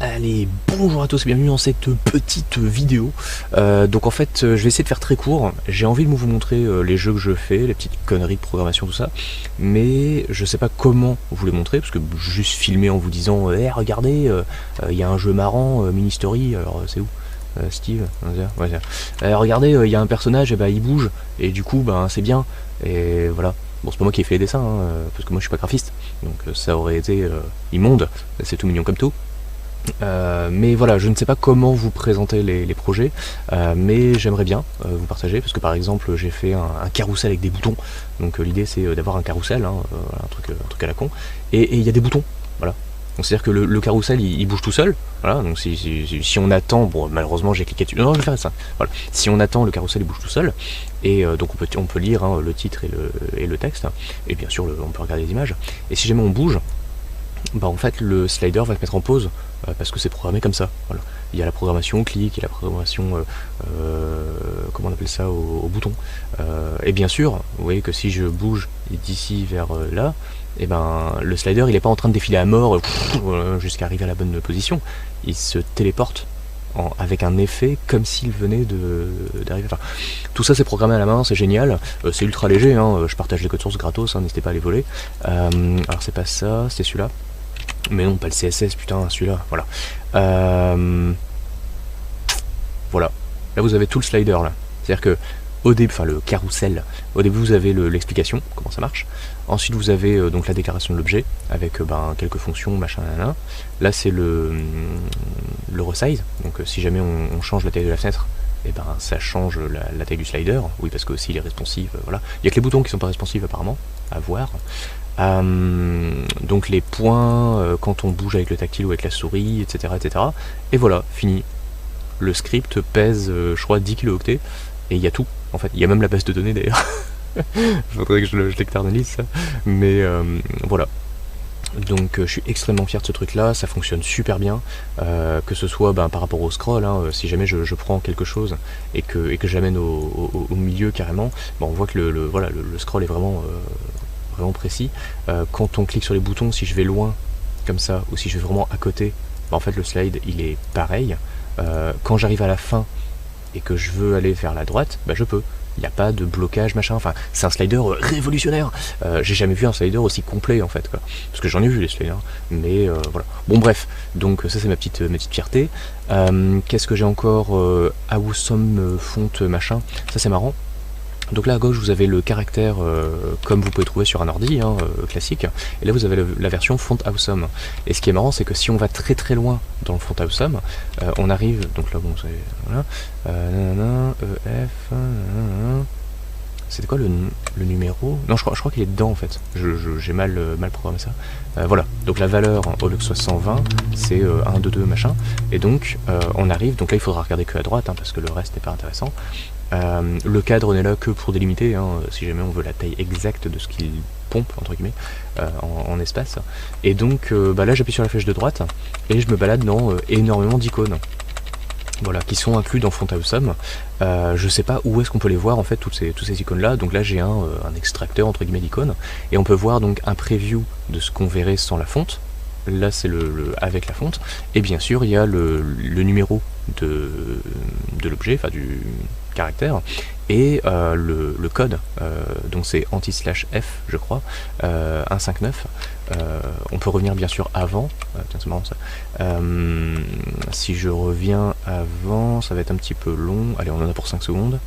Allez, bonjour à tous et bienvenue dans cette petite vidéo. Donc en fait, je vais essayer de faire très court. J'ai envie de vous montrer les jeux que je fais, les petites conneries de programmation, tout ça. Mais je sais pas comment vous les montrer, parce que juste filmer en vous disant hey, regardez, il y a un jeu marrant, mini story, alors c'est où Steve, ouais, regardez, il y a un personnage, et bah, il bouge, et du coup, ben c'est bien. Et voilà. Bon, c'est pas moi qui ai fait les dessins, hein, parce que moi je suis pas graphiste, donc ça aurait été immonde, c'est tout mignon comme tout. Mais voilà, je ne sais pas comment vous présenter les projets, mais j'aimerais bien vous partager, parce que par exemple j'ai fait un carrousel avec des boutons, donc l'idée c'est d'avoir un carrousel, hein, un truc à la con, et il y a des boutons, voilà. Donc c'est-à-dire que le carrousel il bouge tout seul, voilà, donc si on attend, bon malheureusement j'ai cliqué dessus, non je vais faire ça, voilà. Si on attend, le carrousel il bouge tout seul, et donc on peut lire hein, le titre et le texte, et bien sûr on peut regarder les images, et si jamais on bouge, bah en fait le slider va se mettre en pause parce que c'est programmé comme ça. Voilà. Il y a la programmation au clic, il y a la programmation comment on appelle ça au bouton. Et bien sûr, vous voyez que si je bouge d'ici vers là, et ben le slider il est pas en train de défiler à mort jusqu'à arriver à la bonne position. Il se téléporte avec un effet comme s'il venait d'arriver. Enfin, tout ça c'est programmé à la main, c'est génial, c'est ultra léger, hein, je partage les codes sources gratos, hein, n'hésitez pas à les voler. Alors c'est pas ça, c'était celui-là. Mais non, pas le CSS, putain, celui-là, voilà. Voilà. Là, vous avez tout le slider, là. C'est-à-dire que, au début, enfin, le carrousel, au début, vous avez l'explication, comment ça marche. Ensuite, vous avez donc la déclaration de l'objet, avec quelques fonctions, machin, nanana. Là, c'est le resize. Donc, si jamais on change la taille de la fenêtre, et ben, ça change la taille du slider. Oui, parce que aussi, il est responsive, voilà. Il n'y a que les boutons qui sont pas responsifs, apparemment, à voir. Donc les points quand on bouge avec le tactile ou avec la souris, etc. etc. Et voilà, fini. Le script pèse, je crois, 10 kilooctets, et il y a tout, en fait. Il y a même la base de données, d'ailleurs. Faudrait que je l'externalise, ça. Mais voilà. Donc je suis extrêmement fier de ce truc-là, ça fonctionne super bien, que ce soit par rapport au scroll, hein, si jamais je prends quelque chose et que j'amène au milieu carrément, on voit que le scroll est vraiment précis. Quand on clique sur les boutons, si je vais loin comme ça ou si je vais vraiment à côté, en fait le slide il est pareil. Quand j'arrive à la fin et que je veux aller vers la droite, je peux. Il n'y a pas de blocage machin, enfin c'est un slider révolutionnaire. J'ai jamais vu un slider aussi complet en fait quoi. Parce que j'en ai vu les sliders, mais voilà. Bon bref, donc ça c'est ma petite fierté. Qu'est-ce que j'ai encore Awesome font machin, ça c'est marrant. Donc là à gauche vous avez le caractère comme vous pouvez trouver sur un ordi hein, classique, et là vous avez la version font awesome. Et ce qui est marrant c'est que si on va très très loin dans le font awesome, on arrive, donc là bon c'est voilà, EF, c'était quoi le numéro? Non je crois qu'il est dedans en fait, j'ai mal programmé ça. Voilà, donc la valeur au lieu que ce soit 120 c'est 1, 2, 2 machin, et donc on arrive, donc là il faudra regarder que à droite hein, parce que le reste n'est pas intéressant. Le cadre n'est là que pour délimiter, hein, si jamais on veut la taille exacte de ce qu'il pompe, entre guillemets, en espace. Et donc là j'appuie sur la flèche de droite, et je me balade dans énormément d'icônes. Voilà, qui sont inclus dans Font Awesome. Je sais pas où est-ce qu'on peut les voir en fait, toutes ces icônes là. Donc là j'ai un extracteur entre guillemets d'icônes, et on peut voir donc un preview de ce qu'on verrait sans la fonte. Là c'est avec la fonte, et bien sûr il y a le numéro de l'objet, enfin du caractère, et le code, donc c'est anti/f je crois, 159. On peut revenir bien sûr avant, tiens c'est marrant ça, si je reviens avant ça va être un petit peu long, allez on en a pour 5 secondes.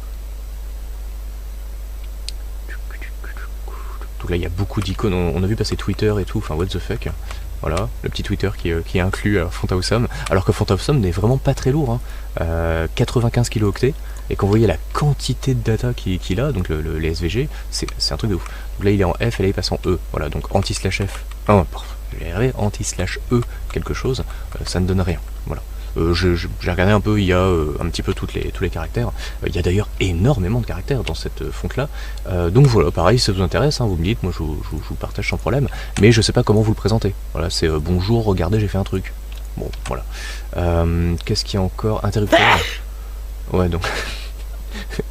Donc là il y a beaucoup d'icônes, on a vu passer Twitter et tout, enfin what the fuck. Voilà, le petit Twitter qui est inclus à Font Awesome, alors que Font Awesome n'est vraiment pas très lourd, hein. 95 kilooctets, et quand vous voyez la quantité de data qu'il a, donc les SVG, c'est un truc de ouf. Donc là il est en F et là il passe en E, voilà, donc anti/f, non, je vais y arriver, anti/E quelque chose, ça ne donne rien, voilà. J'ai regardé un peu, il y a un petit peu tous les caractères. Il y a d'ailleurs énormément de caractères dans cette fonte là. Donc voilà, pareil, si ça vous intéresse, hein, vous me dites, moi je vous partage sans problème. Mais je sais pas comment vous le présenter. Voilà, c'est bonjour, regardez, j'ai fait un truc. Bon, voilà. Qu'est-ce qu'il y a encore? Interrupteur. Ouais, donc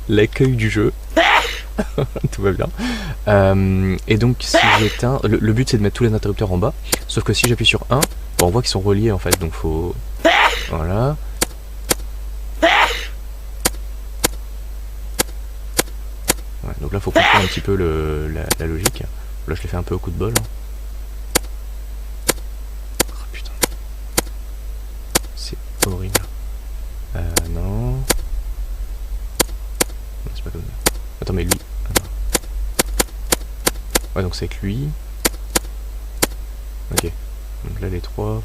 l'accueil du jeu. Tout va bien. Et donc si j'éteins, le but c'est de mettre tous les interrupteurs en bas. Sauf que si j'appuie sur 1, on voit qu'ils sont reliés en fait, donc faut Voilà. Ouais, donc là, faut comprendre un petit peu la logique. Là, je l'ai fait un peu au coup de bol. Oh putain. C'est horrible. Non. Non, c'est pas comme ça. Attends, mais lui. Ouais, donc c'est avec lui. Ok. Donc là, les trois.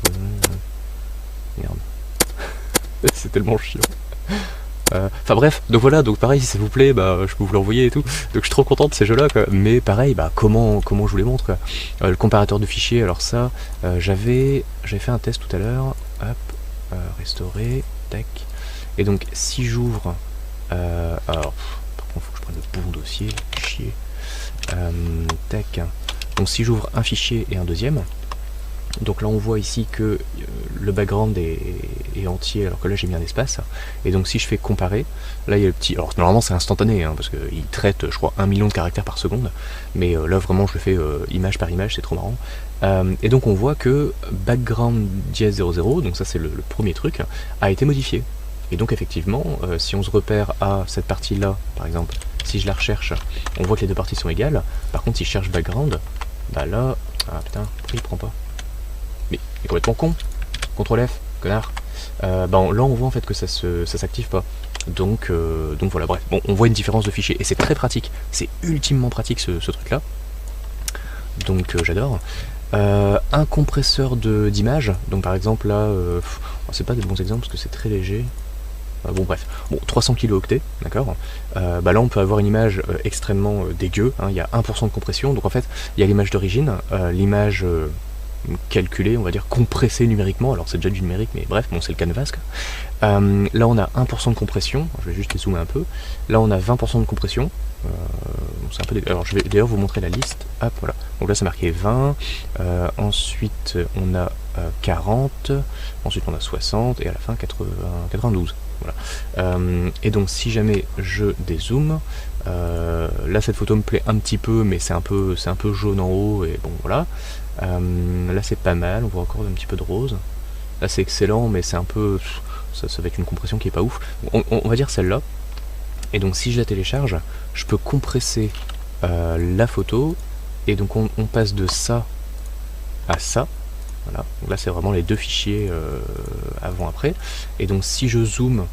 Merde. C'est tellement chiant. Enfin bref, donc voilà, donc pareil, s'il vous plaît, bah, je peux vous l'envoyer et tout. Donc je suis trop content de ces jeux-là, quoi. Mais pareil, bah, comment je vous les montre, quoi. Le comparateur de fichiers, alors ça, j'avais fait un test tout à l'heure. Hop, restaurer, tac. Et donc si j'ouvre, alors, par contre, faut que je prenne le bon dossier, chier. Tac. Donc si j'ouvre un fichier et un deuxième. Donc là on voit ici que le background est entier alors que là j'ai mis un espace. Et donc si je fais comparer, là il y a le petit... Alors normalement c'est instantané hein, parce qu'il traite je crois 1 million de caractères par seconde. Mais là vraiment je le fais image par image, c'est trop marrant. Et donc on voit que background dièse 00, donc ça c'est le premier truc, a été modifié. Et donc effectivement, si on se repère à cette partie là, par exemple, si je la recherche, on voit que les deux parties sont égales. Par contre si je cherche background, bah là... Ah putain, pourquoi il prend pas? Mais il est complètement con. CTRL F, connard. Là on voit en fait que ça s'active pas. Donc voilà, bref. Bon, on voit une différence de fichier et c'est très pratique. C'est ultimement pratique ce truc là. Donc j'adore. Un compresseur d'image. Donc par exemple là, c'est pas des bons exemples parce que c'est très léger. Bon bref, 300 kilooctets, d'accord. Là on peut avoir une image extrêmement dégueu, hein, il y a 1% de compression, donc en fait il y a l'image d'origine, l'image calculée, on va dire compressée numériquement, alors c'est déjà du numérique mais bref, bon c'est le canvas. Là on a 1% de compression, je vais juste les zoomer un peu, là on a 20% de compression, c'est un peu alors je vais d'ailleurs vous montrer la liste, hop voilà, donc là c'est marqué 20, ensuite on a 40, ensuite on a 60 et à la fin 92. Voilà. Et donc si jamais je dézoome, là cette photo me plaît un petit peu mais c'est un peu jaune en haut et bon voilà. Là c'est pas mal, on voit encore un petit peu de rose. Là c'est excellent mais c'est un peu... ça va être une compression qui est pas ouf. On va dire celle-là. Et donc si je la télécharge, je peux compresser la photo et donc on passe de ça à ça. Voilà, donc là c'est vraiment les deux fichiers avant-après. Et donc si je zoome,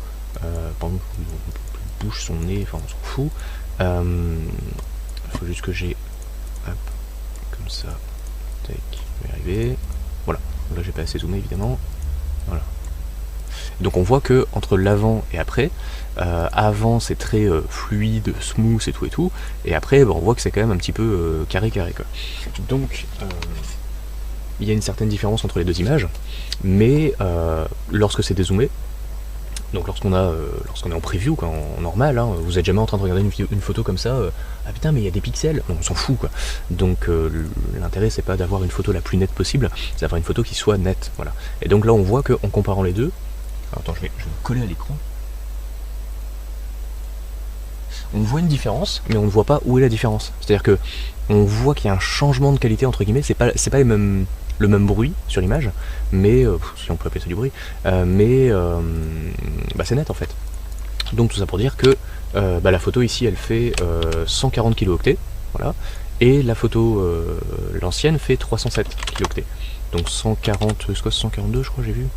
pendant que bouge son nez, enfin on s'en fout, il faut juste que j'ai, hop, comme ça, tac, je vais y arriver, voilà, donc là j'ai pas assez zoomé évidemment, voilà. Donc on voit que entre l'avant et après, avant c'est très fluide, smooth et tout, et après on voit que c'est quand même un petit peu carré quoi. Donc il y a une certaine différence entre les deux images, mais lorsque c'est dézoomé, donc lorsqu'on est en preview, quoi, en normal, hein, vous êtes jamais en train de regarder une photo comme ça, ah putain mais il y a des pixels, on s'en fout quoi. Donc l'intérêt c'est pas d'avoir une photo la plus nette possible, c'est d'avoir une photo qui soit nette, voilà. Et donc là on voit qu'en comparant les deux, alors, attends je vais me coller à l'écran, on voit une différence, mais on ne voit pas où est la différence. C'est-à-dire que on voit qu'il y a un changement de qualité entre guillemets, c'est pas le même bruit sur l'image, mais si on peut appeler ça du bruit, mais c'est net en fait. Donc tout ça pour dire que la photo ici elle fait 140 kilooctets, voilà, et la photo l'ancienne fait 307 kilooctets. Donc 140, c'est quoi 142 je crois j'ai vu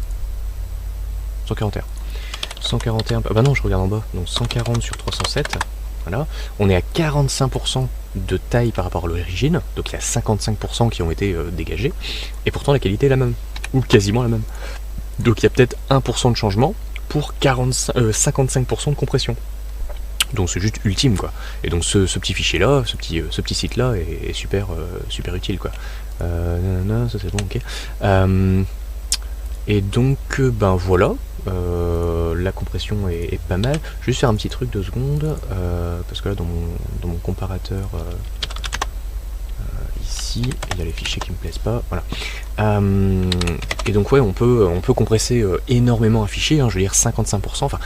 141. 141, bah non je regarde en bas, donc 140 sur 307, voilà, on est à 45% de taille par rapport à l'origine, donc il y a 55% qui ont été dégagés, et pourtant la qualité est la même, ou quasiment la même. Donc il y a peut-être 1% de changement pour 55% de compression. Donc c'est juste ultime quoi. Et donc ce petit fichier là, ce petit site là est super utile quoi. Non, ça c'est bon, ok. Et donc voilà. La compression est pas mal. Je vais juste faire un petit truc 2 secondes parce que là dans mon comparateur ici il y a les fichiers qui me plaisent pas, voilà. Et donc ouais on peut compresser énormément un fichier, hein, je veux dire 55%, enfin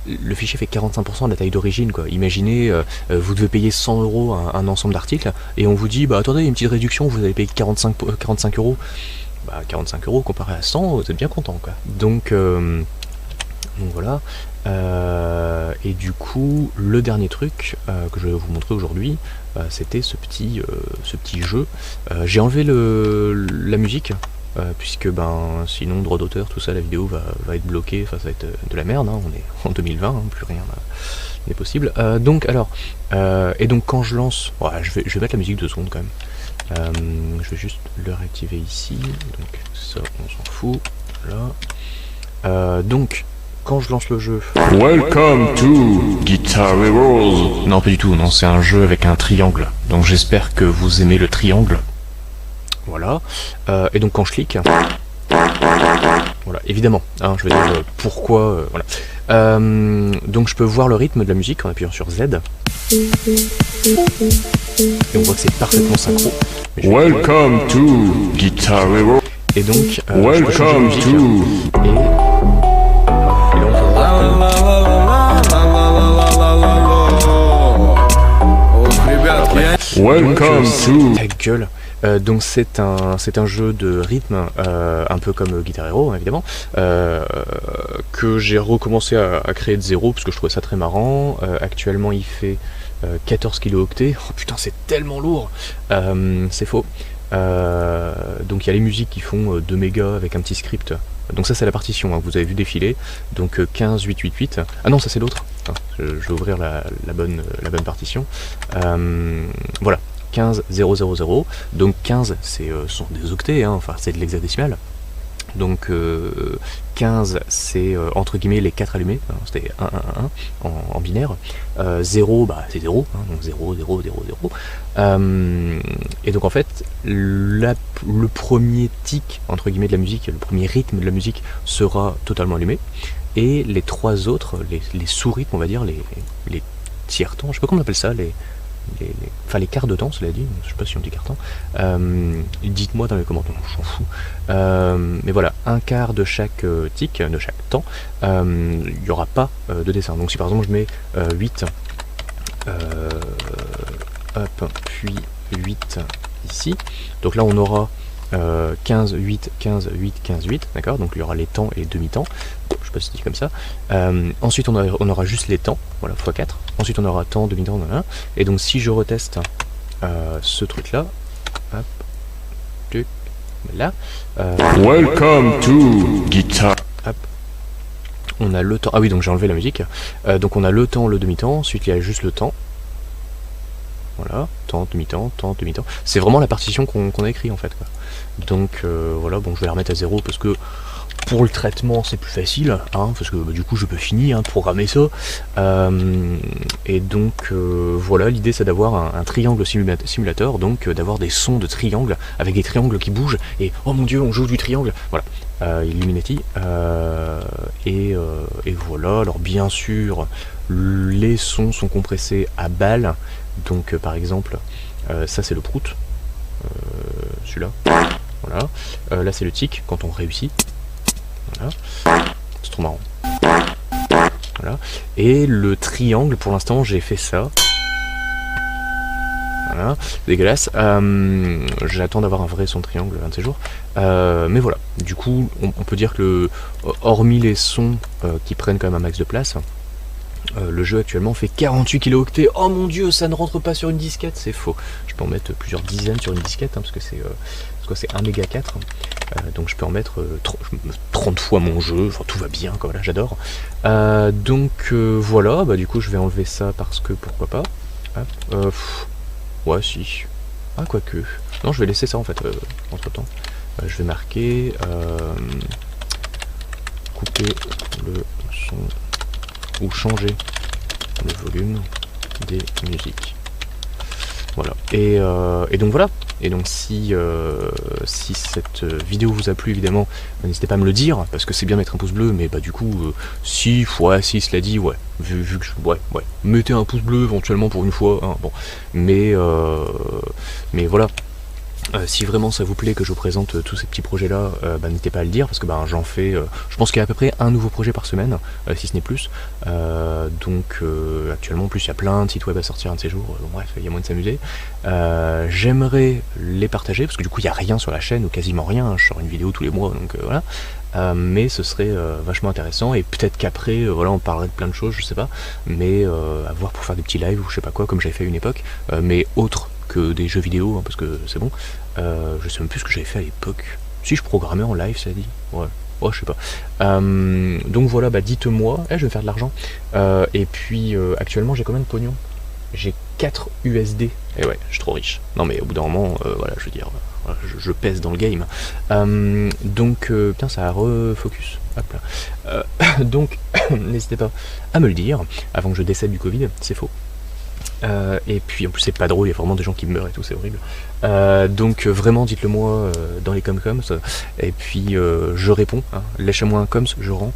le fichier fait 45% de la taille d'origine quoi. Imaginez vous devez payer 100 € un ensemble d'articles et on vous dit bah attendez une petite réduction, vous allez payer 45 €. bah, 45 € comparé à 100, vous êtes bien content quoi. Donc voilà. Et du coup, le dernier truc que je vais vous montrer aujourd'hui, c'était ce petit jeu. J'ai enlevé la musique, puisque ben sinon droit d'auteur, tout ça, la vidéo va être bloquée, enfin ça va être de la merde, hein. On est en 2020, hein, plus rien n'est possible. Donc alors, et donc quand je lance, ouais, je vais mettre la musique 2 secondes quand même. Je vais juste le réactiver ici, donc ça on s'en fout, voilà. Donc quand je lance le jeu... Welcome to Guitar Heroes. Non pas du tout, non, c'est un jeu avec un triangle, donc j'espère que vous aimez le triangle. Voilà, et donc quand je clique, voilà, évidemment, hein, je vais dire pourquoi, voilà. Donc je peux voir le rythme de la musique en appuyant sur Z, et on voit que c'est parfaitement synchro. Welcome to Guitar Heroes. Et donc, Welcome to... et là on voit... Welcome to... Ta gueule. Donc c'est un jeu de rythme, un peu comme Guitar Hero évidemment, que j'ai recommencé à créer de zéro parce que je trouvais ça très marrant. Actuellement il fait 14 kilooctets. Oh putain, c'est tellement lourd. C'est faux. Donc il y a les musiques qui font 2 mégas avec un petit script. Donc ça c'est la partition, hein, que vous avez vu défiler. Donc 15 8 8 8. Ah non, ça c'est l'autre. Ah, je vais ouvrir la bonne partition. Voilà. 15 0 0 0, donc 15 c'est sont des octets, hein, enfin c'est de l'hexadécimal. Donc 15 c'est entre guillemets les 4 allumés, hein, c'était 1 1 1 en binaire. 0 bah c'est 0, hein, donc 0 0 0 0. Et donc en fait le premier tic entre guillemets de la musique, le premier rythme de la musique sera totalement allumé, et les 3 autres, les sous-rythmes on va dire, les tiers-temps, je sais pas comment on appelle ça, enfin les quarts de temps, cela dit, je sais pas si on dit quart temps, dites-moi dans les commentaires, je m'en fous. Mais voilà, un quart de chaque tic, de chaque temps, il n'y aura pas de dessin. Donc si par exemple je mets 8, hop, puis 8 ici, donc là on aura 15, 8, 15, 8, 15, 8, d'accord, donc il y aura les temps et les demi-temps, je sais pas si c'est dit comme ça. Ensuite on aura juste les temps, voilà, x4, ensuite on aura temps, demi-temps, et donc si je reteste ce truc là, hop, là, Welcome to Guitar. hop, on a le temps, ah oui donc j'ai enlevé la musique, donc on a le temps, le demi-temps, ensuite il y a juste le temps. Voilà, temps, demi-temps, temps, demi-temps. C'est vraiment la partition qu'on a écrit en fait, quoi. Donc voilà, bon je vais la remettre à 0 parce que pour le traitement c'est plus facile, hein, parce que bah, du coup je peux finir, hein, de programmer ça. Et donc voilà, l'idée c'est d'avoir un triangle simulateur, donc d'avoir des sons de triangle avec des triangles qui bougent, et oh mon dieu on joue du triangle, voilà. Illuminati, et voilà. Alors bien sûr les sons sont compressés à balles, donc par exemple ça c'est le prout, celui-là, voilà. Là c'est le tic quand on réussit, voilà, c'est trop marrant, voilà. Et le triangle, pour l'instant j'ai fait ça, voilà, dégueulasse. J'attends d'avoir un vrai son de triangle un de ces jours, mais voilà, du coup on peut dire que hormis les sons qui prennent quand même un max de place, le jeu actuellement fait 48 kilooctets. Oh mon dieu, ça ne rentre pas sur une disquette, c'est faux. Je peux en mettre plusieurs dizaines sur une disquette, hein, parce que c'est 1 méga 4, donc je peux en mettre 30 fois mon jeu, enfin tout va bien, quoi, voilà, j'adore. Donc voilà, bah du coup je vais enlever ça parce que pourquoi pas. Hop, ouais si, ah quoique, non je vais laisser ça en fait, entre temps. Je vais marquer couper le son ou changer le volume des musiques. Voilà. Et donc voilà. Et donc si cette vidéo vous a plu, évidemment, n'hésitez pas à me le dire, parce que c'est bien de mettre un pouce bleu, mais bah du coup, si cela dit, ouais, vu que ouais, mettez un pouce bleu éventuellement pour une fois, hein, bon. Mais voilà. Si vraiment ça vous plaît que je vous présente tous ces petits projets là, n'hésitez pas à le dire parce que j'en fais, je pense qu'il y a à peu près un nouveau projet par semaine, si ce n'est plus. Donc actuellement en plus il y a plein de sites web à sortir un de ces jours, donc bref il y a moyen de s'amuser. J'aimerais les partager parce que du coup il n'y a rien sur la chaîne ou quasiment rien, je sors une vidéo tous les mois donc voilà. Mais ce serait vachement intéressant et peut-être qu'après voilà on parlerait de plein de choses, je sais pas, mais à voir pour faire des petits lives ou je sais pas quoi comme j'avais fait à une époque, mais autre que des jeux vidéo, hein, parce que c'est bon. Je sais même plus ce que j'avais fait à l'époque. Si je programmais en live, ça dit. Ouais. Oh, je sais pas. Donc voilà, dites-moi. Je vais faire de l'argent. Et puis actuellement, j'ai combien de pognon? J'ai 4 USD. Et ouais, je suis trop riche. Non mais au bout d'un moment, voilà, je veux dire, voilà, je pèse dans le game. Donc, putain, ça a refocus. Hop là. Donc, n'hésitez pas à me le dire avant que je décède du Covid. C'est faux. Et puis en plus c'est pas drôle, il y a vraiment des gens qui meurent et tout, c'est horrible. Donc vraiment dites-le moi dans les comcoms, et puis je réponds, hein. Lâchez-moi un coms, je rends.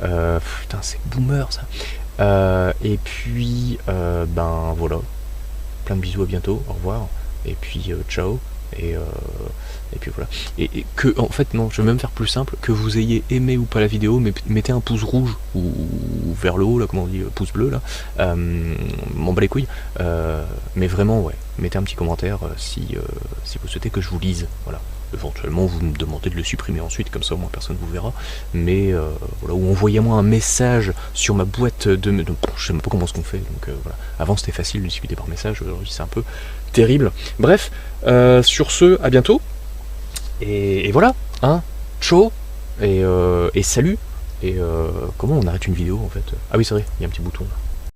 Putain c'est boomer ça. Et puis voilà, plein de bisous, à bientôt, au revoir, et puis ciao, et puis voilà. Et que, en fait, non, je vais même faire plus simple, que vous ayez aimé ou pas la vidéo, mais mettez un pouce rouge, ou vers le haut, là, comment on dit, pouce bleu, là, m'en bat les couilles, mais vraiment, ouais, mettez un petit commentaire si vous souhaitez que je vous lise, voilà. Éventuellement, vous me demandez de le supprimer ensuite, comme ça au moins personne vous verra, mais voilà, ou envoyez-moi un message sur ma boîte de je sais même pas comment ce qu'on fait, donc voilà. Avant c'était facile de discuter par message, aujourd'hui c'est un peu terrible. Bref, sur ce, à bientôt, et voilà, hein, ciao, et salut, et comment on arrête une vidéo en fait? Ah oui c'est vrai, il y a un petit bouton là.